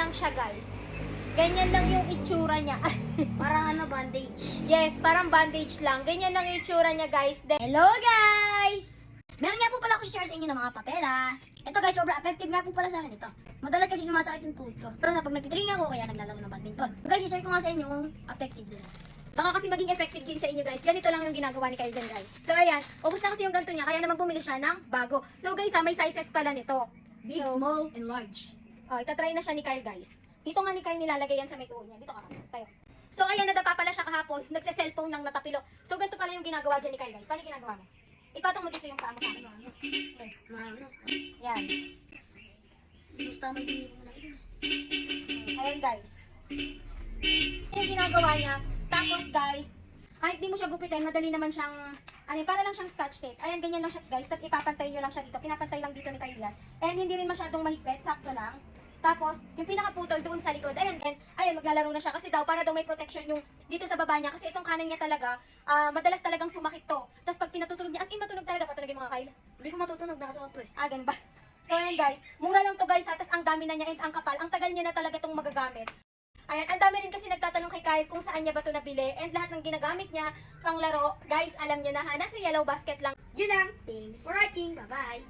lang siya, guys. Ganyan lang yung itsura niya. Parang ano, bandage. Yes, parang bandage lang. Ganyan lang yung itsura niya, guys. Hello guys! Meron nga po pala ako share sa inyo ng mga papela. Ito guys, sobrang effective nga po pala sa akin ito. Madalas kasi sumasakit yung tuhod ko. Pero na pag nagtitraining ako, kaya naglalaro ng badminton. Guys, i-share ko nga sa inyo kung effective din. Baka kasi maging effective din sa inyo, guys. Ganito lang yung ginagawa ni Kyle dyan, guys. So, ayan. Ubus na kasi yung ganito niya. Kaya naman bumili siya ng bago. So, guys, may sizes pala nito. Big, So, small, and large. itatry na siya ni Kyle, guys. Dito nga ni Kyle nilalagay yan sa may tuhod niya. Dito ka, tayo. So, ayan, nadapa pala siya kahapon. Nagsa-cellphone ng natapilo. So, ganito pala yung ginagawa dyan ni Kyle, guys. Paano yung ginagawa mo? Ipatong mo dito yung paa mo sa akin. Okay. Ano? Yan. Basta may dinero mo na ito. Ayan, guys. Yan yung ginagawa niya. Tapos, guys, kahit di mo siya gupitin, madali naman siyang, para lang siyang scotch tape. Ayan, ganyan lang siya, guys. Tapos ipapantay nyo lang siya dito. Pinapantay lang dito ni Kyle yan. And hindi rin masyadong mahigpit, sakto lang. Tapos, yung pinakaputol doon sa likod, ayan, maglalaro na siya. Kasi daw, para daw may protection yung dito sa baba niya. Kasi itong kanan niya talaga, madalas talagang sumakit to. Tapos pag pinatutunog niya, as in matunog talaga, patunogin mga Kyle. Hindi ko matutunog, nakasuot to eh. Ganun ba? So, ayan guys, mura lang to guys, tapos ang dami na niya and ang kapal. Ang tagal niya na talaga itong magagamit. Ayan, ang dami rin kasi nagtatanong kay Kyle kung saan niya ba ito nabili. And lahat ng ginagamit niya, pang laro, guys, alam niyo na ha, nasa yellow basket lang. Yun lang. Thanks for watching. Bye-bye.